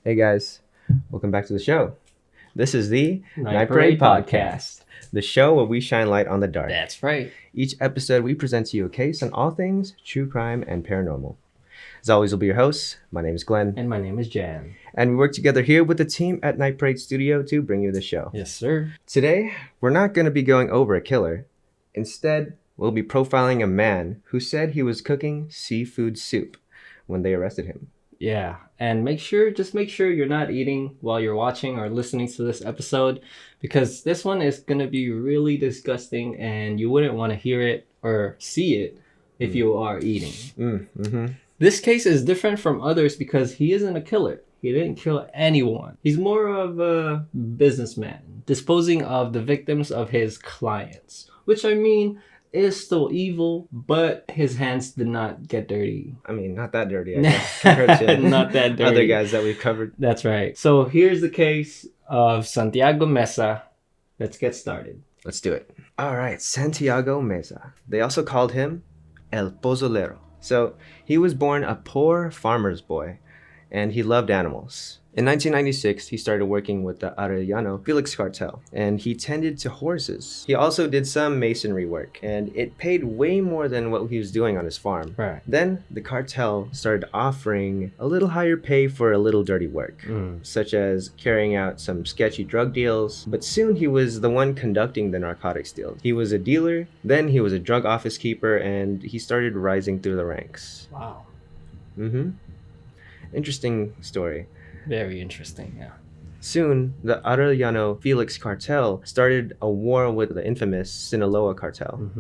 Hey guys, welcome back to the show. This is the Night Parade Podcast. the show where we shine light on the dark. That's right. Each episode, we present to you a case on all things true crime and paranormal. As always, we'll be your hosts. My name is Glenn, And my name is Jan. and we work together here with the team at Night Parade Studio to bring you the show. Yes, sir. Today, we're not going to be going over a killer. Instead, we'll be profiling a man who said he was cooking seafood soup when they arrested him. Yeah. And make sure you're not eating while you're watching or listening to this episode, because this one is going to be really disgusting and you wouldn't want to hear it or see it if you are eating. This case is different from others because he isn't a killer. He didn't kill anyone. He's more of a businessman, disposing of the victims of his clients, which I mean is still evil, but his hands did not get dirty. I mean, not that dirty, I guess, compared to Not that dirty. other guys that we've covered. That's right. So here's the case of Santiago Meza. Let's get started. Let's do it. All right, Santiago Meza. They also called him El Pozolero. So he was born a poor farmer's boy, and he loved animals. In 1996, he started working with the Arellano Felix cartel, and he tended to horses. He also did some masonry work, and it paid way more than what he was doing on his farm. Right. Then the cartel started offering a little higher pay for a little dirty work, such as carrying out some sketchy drug deals. But soon he was the one conducting the narcotics deals. He was a dealer, then he was a drug office keeper, and he started rising through the ranks. Wow. Interesting story. Very interesting, yeah. Soon, the Arellano Felix cartel started a war with the infamous Sinaloa cartel.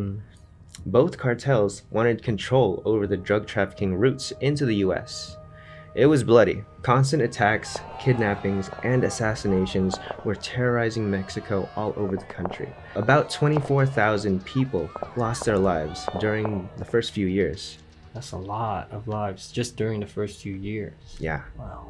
Both cartels wanted control over the drug trafficking routes into the US. It was bloody. Constant attacks, kidnappings, and assassinations were terrorizing Mexico all over the country. About 24,000 people lost their lives during the first few years. That's a lot of lives just during the first few years. Yeah. Wow.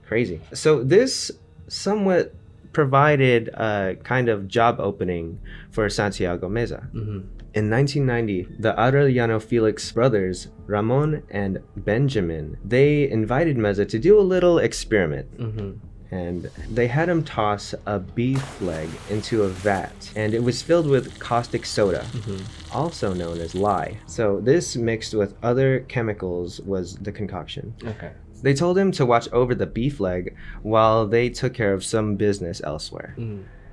Crazy. So this somewhat provided a kind of job opening for Santiago Meza. In 1990, the Arellano Felix brothers, Ramon and Benjamin, they invited Meza to do a little experiment. And they had him toss a beef leg into a vat, and it was filled with caustic soda, also known as lye. So this mixed with other chemicals was the concoction. Okay. They told him to watch over the beef leg while they took care of some business elsewhere.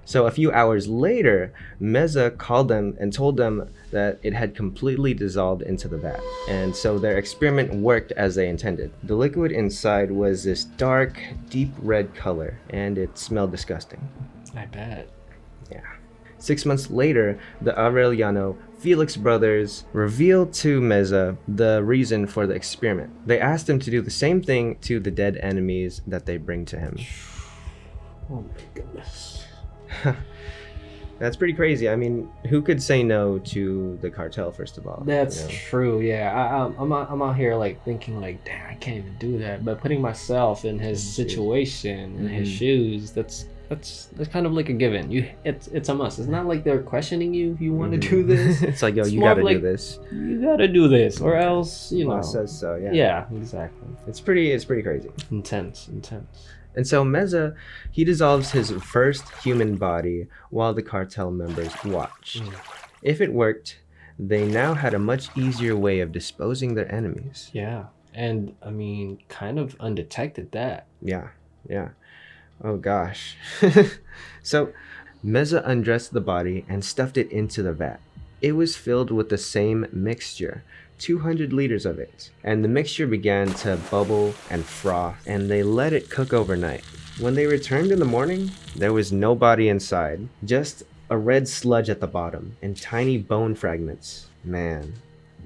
So a few hours later, Meza called them and told them that it had completely dissolved into the vat. And so their experiment worked as they intended. The liquid inside was this dark, deep red color, and it smelled disgusting. I bet. Yeah. 6 months later, the Arellano Felix brothers revealed to Meza the reason for the experiment. They asked him to do the same thing to the dead enemies that they bring to him. Oh my goodness. That's pretty crazy. I mean, who could say no to the cartel, first of all? That's you know? true. Yeah, I'm out here like thinking like, damn, I can't even do that. But putting myself in his situation, in his shoes, that's kind of like a given. It's a must. It's not like they're questioning you if you want to do this. It's like, yo, It's you more gotta of do like, this. You gotta do this, or else you know. Boss says so. Yeah. Yeah, exactly. It's pretty crazy. Intense. And so Meza, he dissolves his first human body while the cartel members watched. If it worked, they now had a much easier way of disposing their enemies. Yeah, and I mean, kind of undetected that. Yeah. Oh gosh. So Meza undressed the body and stuffed it into the vat. It was filled with the same mixture, 200 liters of it, and the mixture began to bubble and froth, and they let it cook overnight. When they returned in the morning, there was no body inside, just a red sludge at the bottom and tiny bone fragments. Man,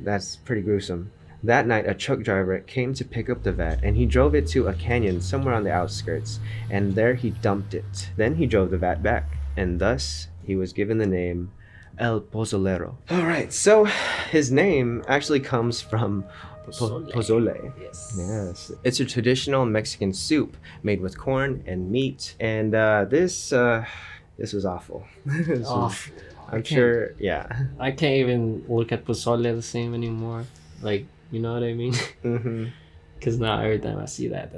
that's pretty gruesome. That night, a truck driver came to pick up the vat, and he drove it to a canyon somewhere on the outskirts, and there he dumped it. Then he drove the vat back, and thus he was given the name El Pozolero. All right, so his name actually comes from pozole. Yes. It's a traditional Mexican soup made with corn and meat, and this was awful. I'm sure, yeah. I can't even look at pozole the same anymore. Like, you know what I mean? Because now every time I see that,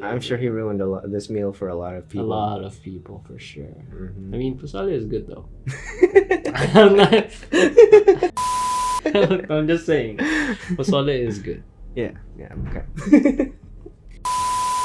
I'm sure he ruined this meal for a lot of A people. lot of people for sure. Mhm. I mean, pozole is good though. I'm not. I'm just saying, pozole is good. Yeah, okay.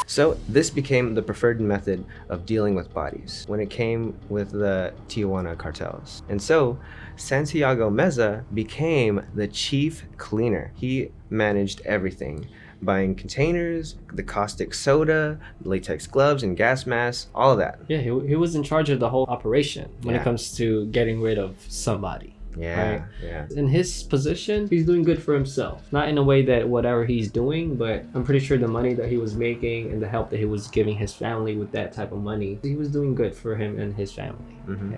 So this became the preferred method of dealing with bodies when it came with the Tijuana cartels. And so Santiago Meza became the chief cleaner. He managed everything, buying containers, the caustic soda, latex gloves and gas masks, all of that. Yeah, he was in charge of the whole operation when it Yeah. comes to getting rid of somebody. Yeah, Right. yeah. In his position, he's doing good for himself. Not in a way that whatever he's doing, but I'm pretty sure the money that he was making and the help that he was giving his family with that type of money, he was doing good for him and his family. Mhm. Yeah.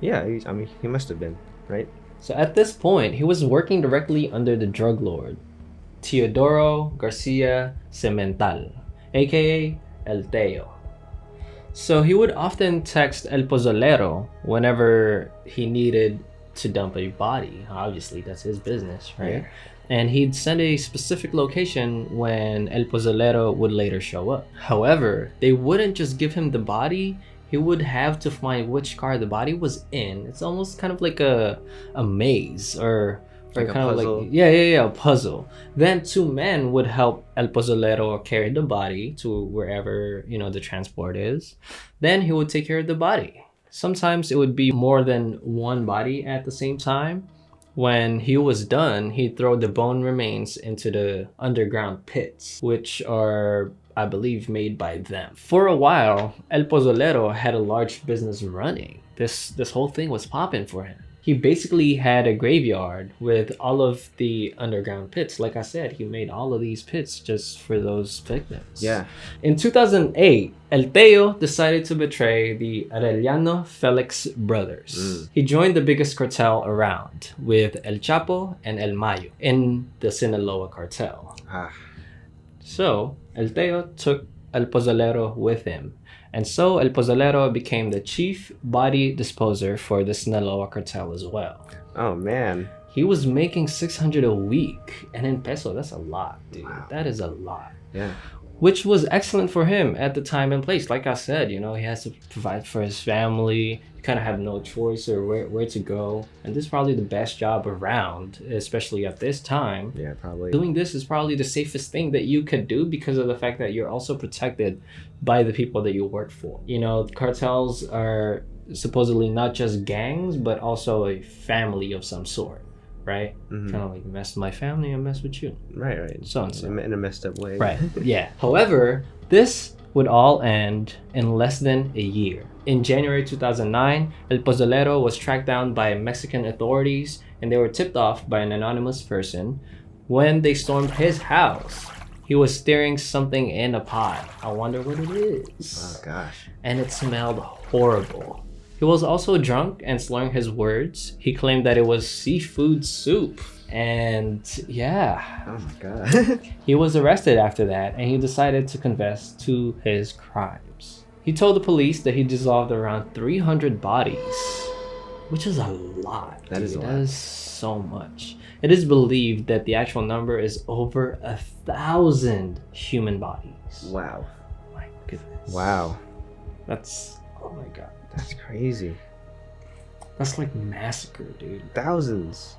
Yeah, I mean, he must have been, right? So at this point, he was working directly under the drug lord, Teodoro Garcia Cemental, aka El Teo. So he would often text El Pozolero whenever he needed to dump a body. Obviously, that's his business, right? Yeah. And he'd send a specific location when El Pozolero would later show up. However, they wouldn't just give him the body. He would have to find which car the body was in. It's almost kind of like a maze or Like a kind puzzle. of like a puzzle. Then two men would help El Pozolero carry the body to wherever the transport is. Then he would take care of the body. Sometimes it would be more than one body at the same time. When he was done, he'd throw the bone remains into the underground pits, which are, I believe, made by them. For a while, El Pozolero had a large business running. This whole thing was popping for him. He basically had a graveyard with all of the underground pits. Like I said, he made all of these pits just for those victims. Yeah. In 2008, El Teo decided to betray the Arellano Felix brothers. He joined the biggest cartel around with El Chapo and El Mayo in the Sinaloa cartel. Ah. So, El Teo took El Pozolero with him. And so El Pozolero became the chief body disposer for the Sinaloa cartel as well. Oh man. He was making 600 a week. And in peso, that's a lot, dude. Wow. That is a lot. Yeah. Which was excellent for him at the time and place. Like I said, he has to provide for his family. You kind of have no choice or where to go. And this is probably the best job around, especially at this time. Yeah, probably. Doing this is probably the safest thing that you could do because of the fact that you're also protected by the people that you work for. Cartels are supposedly not just gangs, but also a family of some sort, right? Mhm. Kind of like, you mess with my family, I mess with you. Right. So and so. In a messed up way. Right, yeah. However, this would all end in less than a year. In January 2009, El Pozolero was tracked down by Mexican authorities and they were tipped off by an anonymous person. When they stormed his house, he was stirring something in a pot. I wonder what it is. Oh gosh. And it smelled horrible. He was also drunk and slurring his words. He claimed that it was seafood soup. And yeah, Oh my god. he was arrested after that and he decided to confess to his crimes. He told the police that he dissolved around 300 bodies, which is a lot. That is dude. a lot. That is so much. It is believed that the actual number is over 1,000 human bodies. Wow. My goodness. Wow. Oh my god. That's crazy. That's like massacre, dude. Thousands.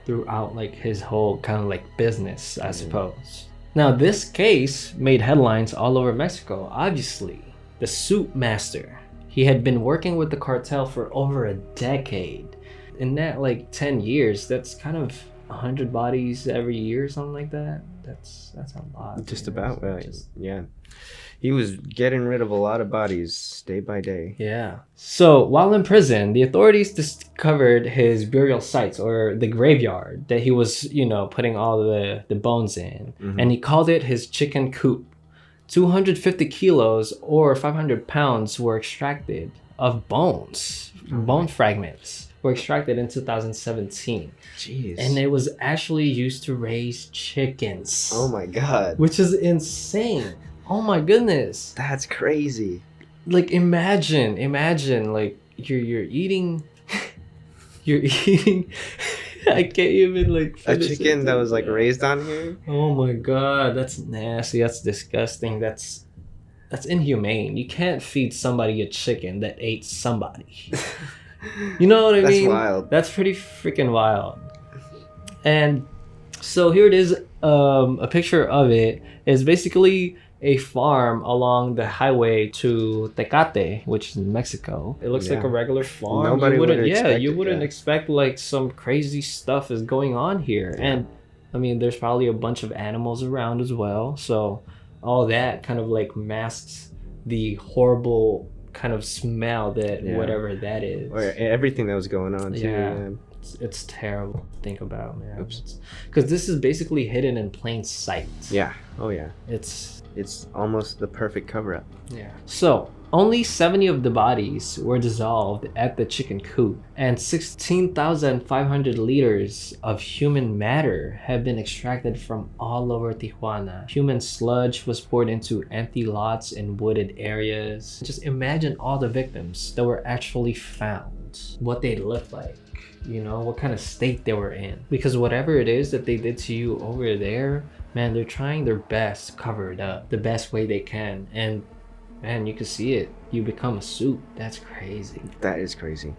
Throughout like his whole kind of like business, I suppose. Now this case made headlines all over Mexico. Obviously, the soup master. He had been working with the cartel for over a decade. In that like 10 years, that's kind of 100 bodies every year, something like that. That's a lot. Just dude. about. That's just- Yeah. He was getting rid of a lot of bodies day by day. Yeah. So while in prison, the authorities discovered his burial sites or the graveyard that he was, putting all the bones in. Mhm. And he called it his chicken coop. 250 kilos or 500 pounds were extracted of bones. Bone fragments were extracted in 2017. Jeez. And it was actually used to raise chickens. Oh my god. Which is insane. Oh my goodness. That's crazy. Like imagine like you're eating you're eating I can't even like A finish chicken it. that was like raised on here. Oh my god, that's nasty. That's disgusting. That's inhumane. You can't feed somebody a chicken that ate somebody. You know what I That's mean? wild. That's pretty freaking wild. And so here it is. A picture of it is basically a farm along the highway to Tecate, which is in Mexico. It looks like Yeah. a regular farm. Nobody you would wouldn't, yeah, expect you it, wouldn't yeah. expect like some crazy stuff is going on here. Yeah. And I mean, there's probably a bunch of animals around as well. So all that kind of like masks the horrible kind of smell that Yeah. whatever that is. Or everything that was going on too. Yeah. Yeah. It's terrible to think about, man. Oops. Because this is basically hidden in plain sight. Yeah. Oh yeah. It's almost the perfect cover up. yeah. So only 70 of the bodies were dissolved at the chicken coop, and 16,500 liters of human matter have been extracted from all over Tijuana. Human sludge was poured into empty lots in wooded areas. Just imagine all the victims that were actually found, what they looked like. You know, what kind of state they were in. Because whatever it is that they did to you over there, man, they're trying their best to cover it up the best way they can. And man, you can see it. You become a soup. That's crazy. That is crazy.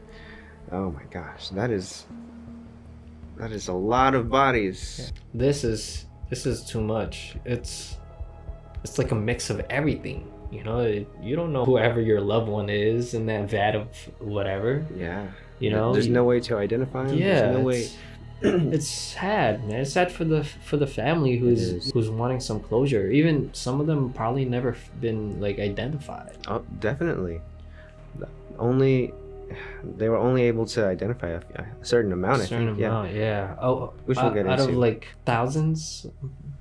Oh my gosh, that is a lot of bodies. This is too much. It's like a mix of everything. You know, you don't know whoever your loved one is in that vat of whatever. Yeah. You know, there's no way to identify them. Yeah, There's no way. it's sad, man. It's sad for the family is. who's wanting some closure. Even some of them probably never been like identified. Oh, definitely. They were only able to identify a certain amount. I think. Yeah. Oh, Which we'll get out into. of like thousands.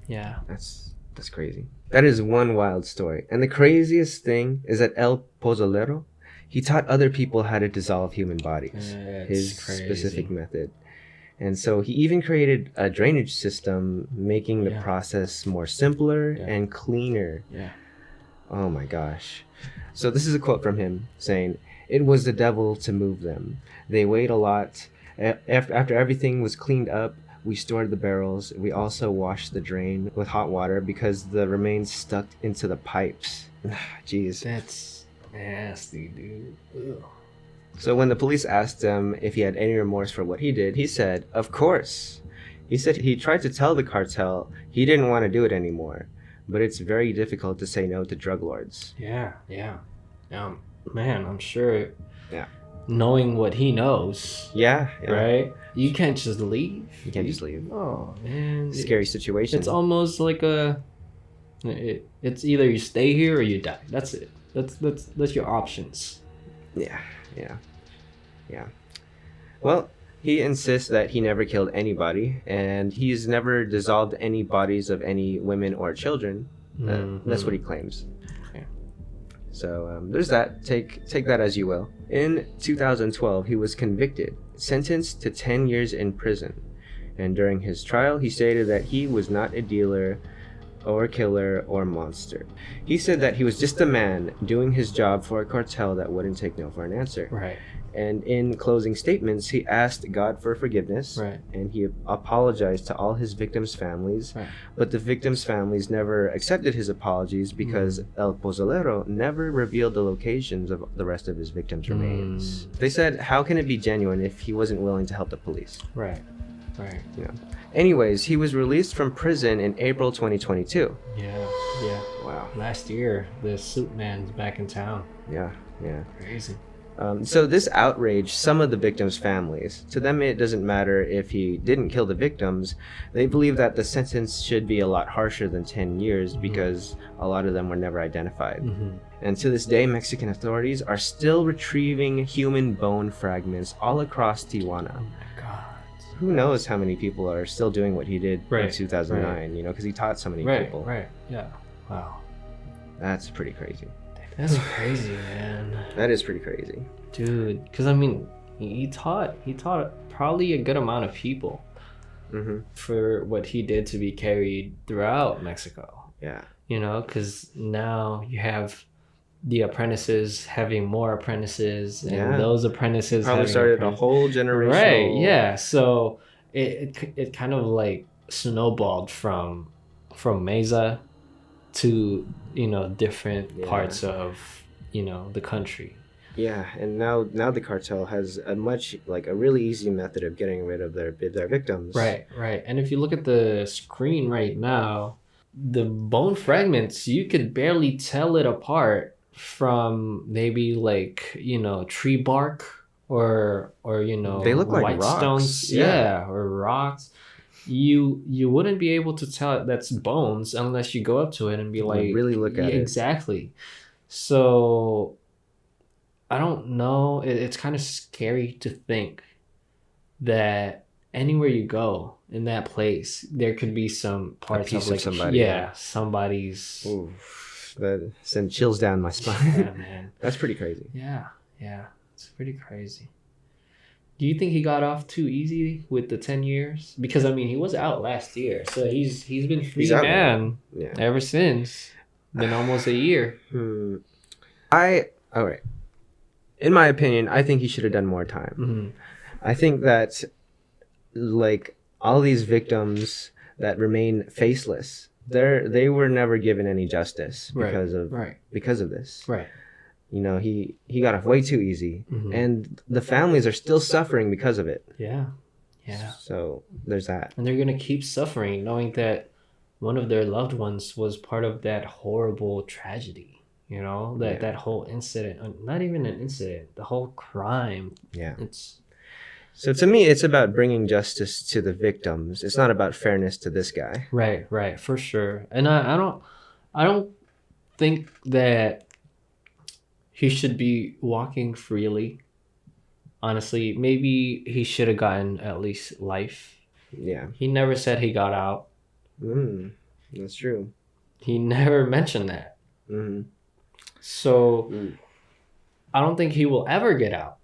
Yeah. That's crazy. That is one wild story. And the craziest thing is that El Pozolero, he taught other people how to dissolve human bodies. His crazy. specific method. And so he even created a drainage system, making the process more simpler and cleaner. Yeah. Oh my gosh. So this is a quote from him saying, "It was the devil to move them. They weighed a lot. After everything was cleaned up, we stored the barrels. We also washed the drain with hot water because the remains stuck into the pipes." Jeez. That's nasty, dude. Ugh. So when the police asked him if he had any remorse for what he did, he said, "Of course." He said he tried to tell the cartel he didn't want to do it anymore, but it's very difficult to say no to drug lords. Yeah. Man, I'm sure. Yeah. Knowing what he knows, Yeah. right? You can't just leave. You can't just leave. Oh man, Scary situation. It's almost like it's either you stay here or you die. That's it. That's your options. Yeah. Well, he insists that he never killed anybody, and he's never dissolved any bodies of any women or children. That's what he claims. Okay. So there's that. Take that as you will. In 2012, he was convicted, sentenced to 10 years in prison. And during his trial, he stated that he was not a dealer or killer or monster. He said that he was just a man doing his job for a cartel that wouldn't take no for an answer. Right. And in closing statements, he asked God for forgiveness, Right. and he apologized to all his victims' families. Right. But the victims' families never accepted his apologies because El Pozolero never revealed the locations of the rest of his victims' remains. They said, how can it be genuine if he wasn't willing to help the police? Right. You know. Anyways, he was released from prison in April 2022. Yeah. Wow. Last year, the suit man's back in town. Yeah. Crazy. So this outraged some of the victims' families. To them, it doesn't matter if he didn't kill the victims. They believe that the sentence should be a lot harsher than 10 years because a lot of them were never identified. And to this day, Mexican authorities are still retrieving human bone fragments all across Tijuana. Oh my God. Who knows how many people are still doing what he did in Right, 2009, you know, because he taught so many people. Right. Yeah. Wow. That's pretty crazy. That's crazy, man. That is pretty crazy. Dude, because I mean, he taught probably a good amount of people for what he did to be carried throughout Mexico. Yeah. You know, because now you have the apprentices having more apprentices, and those apprentices Probably having started a whole generation. Right. Yeah. So it kind of like snowballed from Mesa to, you know, different Yeah. parts of, you know, the country. Yeah, and now the cartel has a really easy method of getting rid of their victims. Right, right. And if you look at the screen right now, the bone fragments, you could barely tell it apart from maybe like, you know, tree bark or you know, They look like white rocks. stones. Yeah. Yeah, or rocks. You wouldn't be able to tell that's bones unless you go up to it and be like, really look at it. exactly. So I don't know. It's kind of scary to think that anywhere you go in that place, there could be some parts piece of of like somebody, yeah. somebody's. Ooh, that sent chills down my spine. Yeah, man. That's pretty crazy. Yeah, it's pretty crazy. Do you think he got off too easy with the 10 years? Because I mean, he was out last year, so he's been free He's out man Yeah. ever since. Been almost a year. All right. In my opinion, I think he should have done more time. Mm-hmm. I think that, like, all these victims that remain faceless, they were never given any justice because of this. Right. You know, he got off way too easy, Mhm. and the families are still suffering because of it. Yeah. So there's that. And they're gonna keep suffering, knowing that one of their loved ones was part of that horrible tragedy. You know, that whole incident, not even an incident, the whole crime. Yeah. It's So to me, it's about bringing justice to the victims. It's not about fairness to this guy. right, for sure. And I don't think that he should be walking freely. Honestly, maybe he should have gotten at least life. Yeah. He never said he got out. That's true. He never mentioned that. Mm-hmm. So I don't think he will ever get out.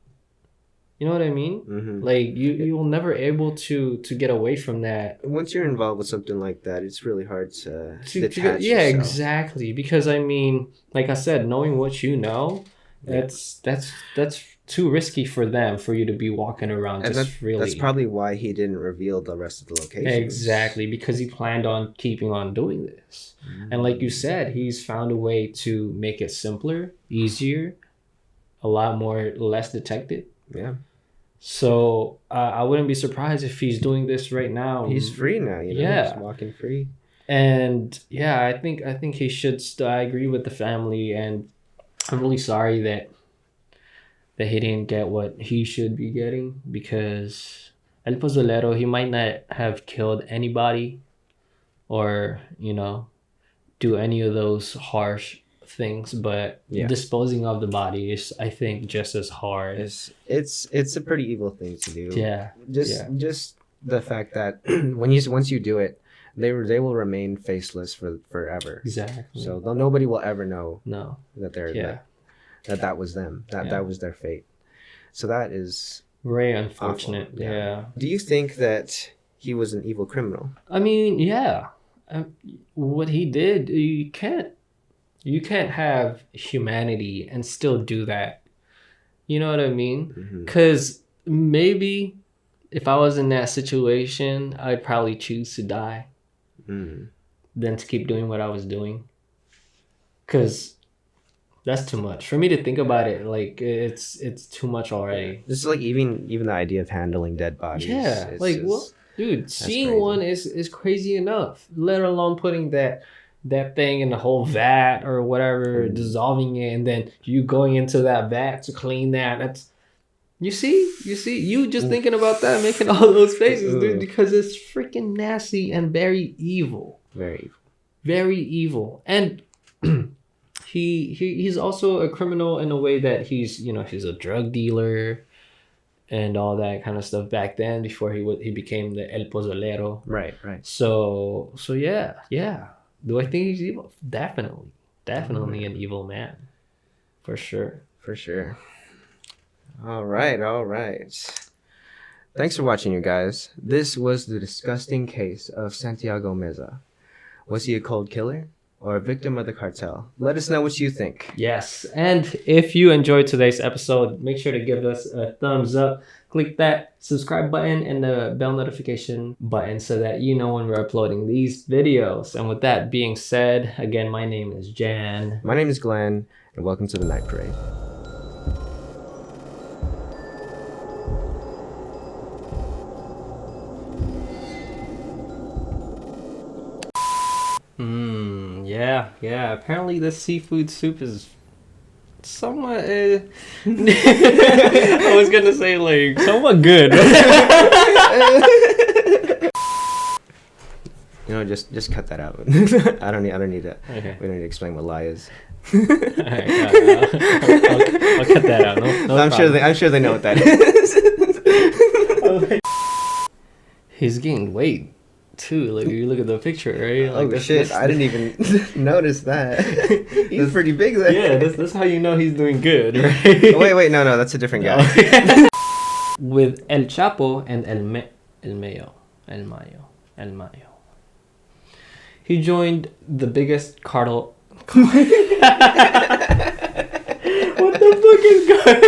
You know what I mean? Mm-hmm. Like you will never able to get away from that. Once you're involved with something like that, it's really hard to detach yeah, yourself. exactly. Because I mean, like I said, knowing what you know, that's too risky for them for you to be walking around And just freely. that's probably why he didn't reveal the rest of the locations. Exactly, because he planned on keeping on doing this. And like you said, he's found a way to make it simpler, easier, a lot more less detected. Yeah. So I wouldn't be surprised if he's doing this right now. He's free now, you know. Yeah. He's walking free. And yeah, I think he should. I agree with the family, and I'm really sorry that he didn't get what he should be getting, because El Pozolero, he might not have killed anybody, or you know, do any of those harsh things, but disposing of the body is, I think, just as hard. It's a pretty evil thing to do. Yeah. Just the fact that once you do it, they will remain faceless for forever. Exactly. So nobody will ever know No. that they're Yeah. that was them. That was their fate. So that is Very unfortunate. awful. Yeah. Do you think that he was an evil criminal? I mean, yeah. What he did, you can't have humanity and still do that. You know what I mean? Because maybe if I was in that situation, I'd probably choose to die than to keep doing what I was doing. Because that's too much for me to think about it. Like it's too much already. Just like even the idea of handling dead bodies. Yeah, it's like just- what, dude? Seeing crazy. one is crazy enough. Let alone putting that thing in the whole vat or whatever, dissolving it, and then you going into that vat to clean that. That's you see, you just thinking about that, making all those faces, dude, because it's freaking nasty and very evil. Very evil. Very evil. And he's also a criminal in a way that he's a drug dealer and all that kind of stuff back then, before he became the El Pozolero. Right. So yeah. Do I think he's evil? Definitely an evil man, for sure. For sure. All right. Thanks for watching, you guys. This was the disgusting case of Santiago Meza. Was he a cold killer? or a victim of the cartel? Let us know what you think. Yes, and if you enjoyed today's episode, make sure to give us a thumbs up. Click that subscribe button and the bell notification button so that you know when we're uploading these videos. And with that being said, again, my name is Jan. My name is Glenn, and welcome to the Night Parade. Yeah. Apparently, this seafood soup is somewhat. I was gonna say like somewhat good. Just cut that out. I don't need that. Okay. We don't need to explain what lie is. Alright, I'll cut that out. No I'm sure they know what that is. He's gaining weight too. Like you look at the picture, right? Like, Oh shit! I didn't even notice that. He's pretty big there. Yeah, that's how you know he's doing good, right? Oh, wait, no, that's a different guy. With El Chapo and El Mayo. He joined the biggest cartel. What the fuck is going?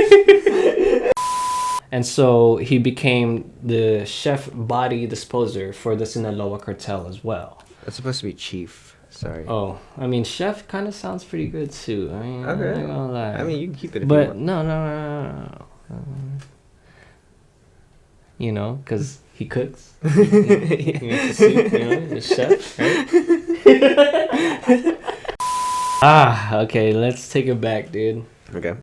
And so he became the chef body disposer for the Sinaloa cartel as well. That's supposed to be chief. Sorry. Oh, I mean, chef kind of sounds pretty good too. I mean, Okay. I'm not gonna lie. I mean, you can keep it if you But want. no. You know, because he cooks. He makes the soup, you know, the chef, right? Okay, let's take it back, dude. Okay.